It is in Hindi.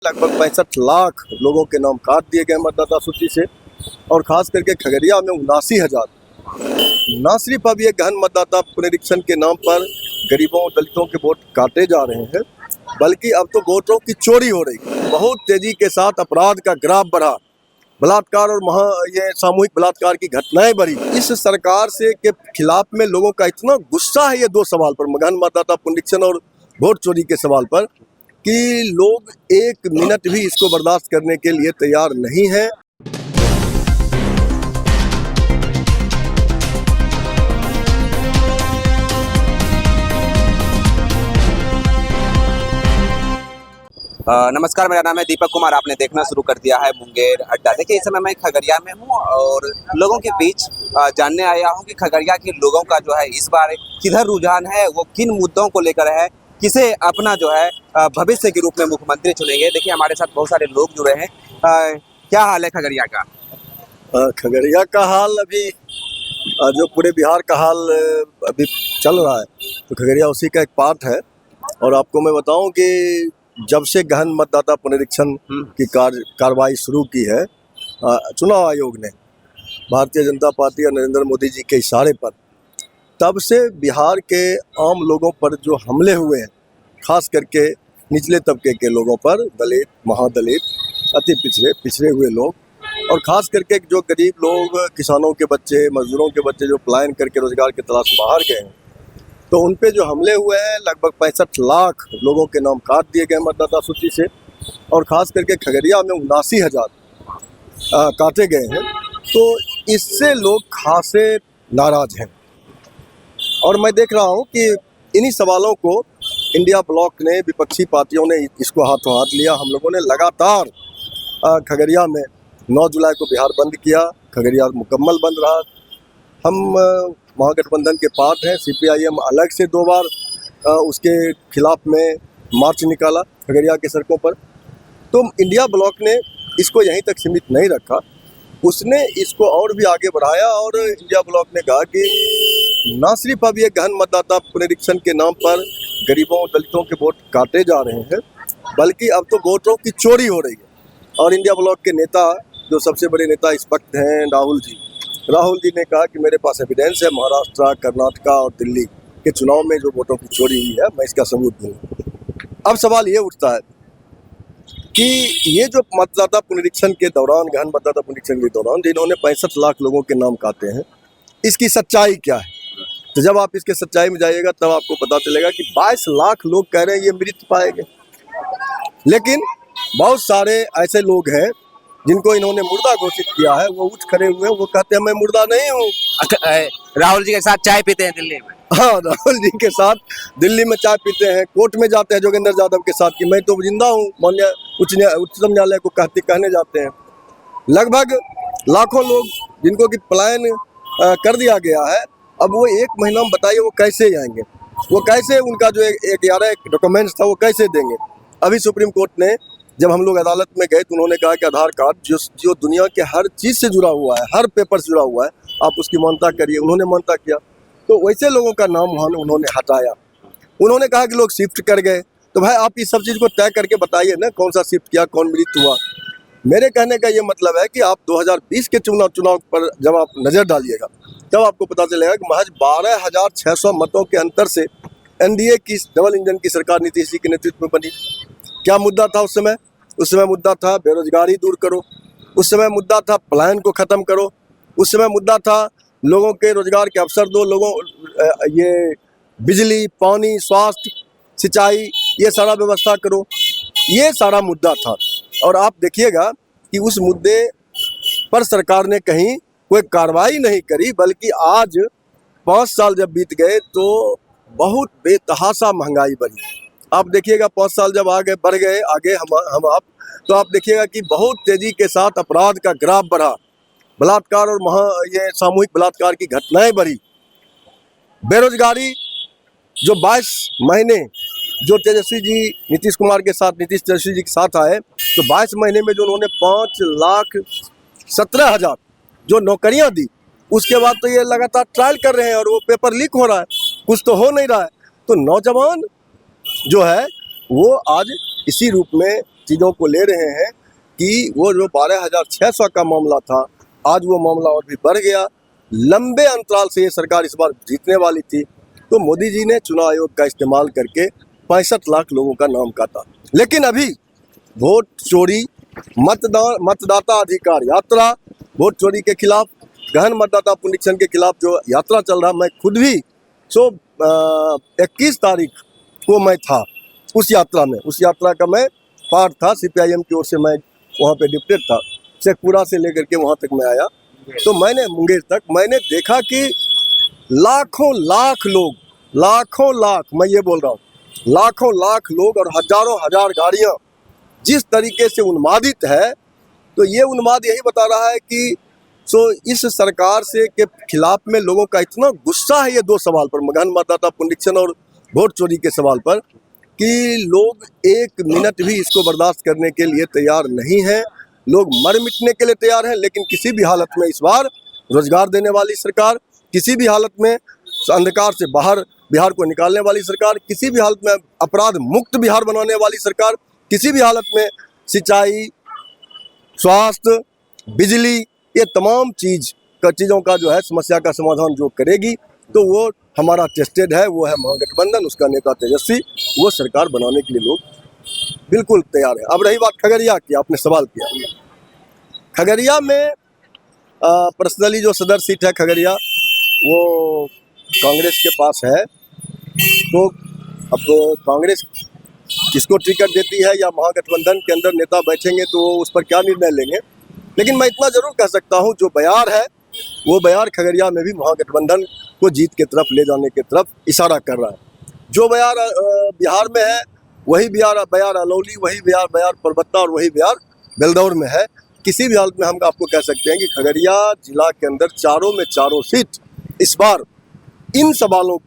लगभग 65 लाख लोगों के नाम काट दिए गए मतदाता सूची से और खास करके खगड़िया में 79,000। न सिर्फ अब ये गहन मतदाता पुनरीक्षण के नाम पर गरीबों दलितों के वोट काटे जा रहे हैं, बल्कि अब तो वोटों की चोरी हो रही। बहुत तेजी के साथ अपराध का ग्राफ बढ़ा, बलात्कार और ये सामूहिक बलात्कार की घटनाएं बढ़ी। इस सरकार से के खिलाफ में लोगों का इतना गुस्सा है ये दो सवाल पर, गहन मतदाता पुनरीक्षण और वोट चोरी के सवाल पर, कि लोग एक मिनट भी इसको बर्दाश्त करने के लिए तैयार नहीं है। नमस्कार, मेरा नाम है दीपक कुमार। आपने देखना शुरू कर दिया है मुंगेर अड्डा। देखिए, इस समय मैं खगड़िया में हूँ और लोगों के बीच जानने आया हूँ कि खगड़िया के लोगों का जो है इस बार किधर रुझान है, वो किन मुद्दों को लेकर है, किसे अपना जो है भविष्य के रूप में मुख्यमंत्री चुनेंगे। देखिए, हमारे साथ बहुत सारे लोग जुड़े हैं। क्या हाल है खगड़िया का? खगड़िया का हाल अभी जो पूरे बिहार का हाल अभी चल रहा है, तो खगड़िया उसी का एक पार्ट है। और आपको मैं बताऊं कि जब से गहन मतदाता पुनरीक्षण की कार्रवाई शुरू की है चुनाव आयोग ने, भारतीय जनता पार्टी और नरेंद्र मोदी जी के इशारे पर, तब से बिहार के आम लोगों पर जो हमले हुए हैं, खास करके निचले तबके के लोगों पर, दलित, महादलित, अति पिछड़े हुए लोग, और खास करके जो गरीब लोग, किसानों के बच्चे, मजदूरों के बच्चे जो पलायन करके रोजगार की तलाश बाहर गए हैं, तो उन पे जो हमले हुए हैं, लगभग 65 लाख लोगों के नाम काट दिए गए मतदाता सूची से और खास करके खगड़िया में 79,000 काटे गए हैं। तो इससे लोग खासे नाराज हैं और मैं देख रहा हूं कि इन्हीं सवालों को इंडिया ब्लॉक ने, विपक्षी पार्टियों ने इसको हाथों हाथ लिया। हम लोगों ने लगातार खगड़िया में 9 जुलाई को बिहार बंद किया, खगड़िया मुकम्मल बंद रहा। हम महागठबंधन के पार्ट हैं, CPIM अलग से 2 बार उसके खिलाफ में मार्च निकाला खगड़िया के सड़कों पर। तो इंडिया ब्लॉक ने इसको यहीं तक सीमित नहीं रखा, उसने इसको और भी आगे बढ़ाया और इंडिया ब्लॉक ने कहा कि न सिर्फ अब ये गहन मतदाता पुनरीक्षण के नाम पर गरीबों दलितों के वोट काटे जा रहे हैं, बल्कि अब तो वोटों की चोरी हो रही है। और इंडिया ब्लॉक के नेता, जो सबसे बड़े नेता इस वक्त हैं, राहुल जी ने कहा कि मेरे पास एविडेंस है, महाराष्ट्र, कर्नाटका और दिल्ली के चुनाव में जो वोटों की चोरी हुई है, मैं इसका सबूत दूंगा। अब सवाल ये उठता है कि ये जो मतदाता पुनरीक्षण के दौरान, गहन मतदाता पुनरीक्षण के दौरान जिन्होंने 65 लाख लोगों के नाम काटे हैं, इसकी सच्चाई क्या है? तो जब आप इसके सच्चाई में जाइएगा तब आपको पता चलेगा कि 22 लाख लोग कह रहे हैं ये मृत पाए गए, लेकिन बहुत सारे ऐसे लोग हैं जिनको इन्होंने मुर्दा घोषित किया है। वो उठ खड़े हुए हैं, वो कहते हैं मैं मुर्दा नहीं हूँ। राहुल जी के साथ चाय पीते हैं दिल्ली में? हाँ, राहुल जी के साथ दिल्ली में चाय पीते हैं, कोर्ट में जाते हैं जोगेंद्र यादव के साथ कि मैं तो जिंदा हूँ, माननीय उच्चतम न्यायालय को कहने जाते हैं। लगभग लाखों लोग जिनको कि पलायन कर दिया गया है, अब वो 1 महीना में बताइए वो कैसे आएंगे, वो कैसे, उनका जो 11 डॉक्यूमेंट्स था वो कैसे देंगे। अभी सुप्रीम कोर्ट ने, जब हम लोग अदालत में गए तो उन्होंने कहा कि आधार कार्ड जो दुनिया के हर चीज़ से जुड़ा हुआ है, हर पेपर से जुड़ा हुआ है, आप उसकी मान्यता करिए। उन्होंने मान्यता किया, तो वैसे लोगों का नाम वहाँ उन्होंने हटाया। उन्होंने कहा कि लोग शिफ्ट कर गए, तो भाई आप इस सब चीज़ को तय करके बताइए ना, कौन सा शिफ्ट किया, कौन मृत हुआ। मेरे कहने का ये मतलब है कि आप 2020 के चुनाव पर जब आप नज़र डालिएगा तब आपको पता चलेगा कि महज 12,600 मतों के अंतर से NDA की डबल इंजन की सरकार नीतीश जी के नेतृत्व में बनी। क्या मुद्दा था उस समय? उस समय मुद्दा था बेरोजगारी दूर करो, उस समय मुद्दा था पलायन को ख़त्म करो, उस समय मुद्दा था लोगों के रोजगार के अवसर दो, लोगों ये बिजली, पानी, स्वास्थ्य, सिंचाई, ये सारा व्यवस्था करो, ये सारा मुद्दा था। और आप देखिएगा कि उस मुद्दे पर सरकार ने कहीं कोई कार्रवाई नहीं करी, बल्कि आज 5 साल जब बीत गए तो बहुत बेतहाशा महंगाई बढ़ी। आप देखिएगा 5 साल जब बढ़ गए आगे हम आप, तो आप देखिएगा कि बहुत तेजी के साथ अपराध का ग्राफ बढ़ा, बलात्कार और ये सामूहिक बलात्कार की घटनाएं बढ़ी। बेरोजगारी जो 22 महीने जो तेजस्वी जी नीतीश तेजस्वी जी के साथ आए, तो 22 महीने में जो उन्होंने 5,17,000 जो नौकरियां दी, उसके बाद तो ये लगातार ट्रायल कर रहे हैं और वो पेपर लीक हो रहा है, कुछ तो हो नहीं रहा है। तो नौजवान जो है वो आज इसी रूप में चीज़ों को ले रहे हैं कि वो जो 12,600 का मामला था, आज वो मामला और भी बढ़ गया। लंबे अंतराल से ये सरकार इस बार जीतने वाली थी, तो मोदी जी ने चुनाव आयोग का इस्तेमाल करके 65 लाख लोगों का नाम काटा। लेकिन अभी वोट चोरी, मतदाता अधिकार यात्रा, वोट चोरी के खिलाफ, गहन मतदाता पुनरीक्षण के खिलाफ जो यात्रा चल रहा, मैं खुद भी 21 तारीख को मैं था उस यात्रा में। उस यात्रा का मैं पार्ट था, CPIM की ओर से मैं वहाँ पे डिप्टेड था। शेखपुरा से लेकर के वहाँ तक मैं आया, तो मैंने मुंगेर तक मैंने देखा कि लाखों लाख लोग, लाखों लाख, मैं ये बोल रहा हूँ, लाखों लाख लोग और हजारों हजार गाड़ियाँ जिस तरीके से उन्मादित है, तो ये उन्माद यही बता रहा है कि इस सरकार से के खिलाफ में लोगों का इतना गुस्सा है ये दो सवाल पर, गहन मतदाता पुनरीक्षण और वोट चोरी के सवाल पर, कि लोग एक मिनट भी इसको बर्दाश्त करने के लिए तैयार नहीं हैं। लोग मर मिटने के लिए तैयार हैं, लेकिन किसी भी हालत में इस बार रोजगार देने वाली सरकार, किसी भी हालत में अंधकार से बाहर बिहार को निकालने वाली सरकार, किसी भी हालत में अपराध मुक्त बिहार बनाने वाली सरकार, किसी भी हालत में सिंचाई, स्वास्थ्य, बिजली, ये तमाम चीज़ों का जो है समस्या का समाधान जो करेगी, तो वो हमारा टेस्टेड है, वो है महागठबंधन, उसका नेता तेजस्वी, वो सरकार बनाने के लिए लोग बिल्कुल तैयार है। अब रही बात खगड़िया की, आपने सवाल किया। खगड़िया में पर्सनली जो सदर सीट है खगड़िया, वो कांग्रेस के पास है, तो अब कांग्रेस किसको टिकट देती है या महागठबंधन के अंदर नेता बैठेंगे तो उस पर क्या निर्णय लेंगे। लेकिन मैं इतना जरूर कह सकता हूं, जो बयार है वो बयार खगड़िया में भी महागठबंधन को जीत की तरफ ले जाने की तरफ इशारा कर रहा है। जो बयार बिहार में है वही बयार अलौली, वही बयार परबत्ता और वही बयार बेलदौर में है। किसी भी हालत में हम आपको कह सकते हैं कि खगड़िया जिला के अंदर चारों में चारों सीट इस बार इन सवालों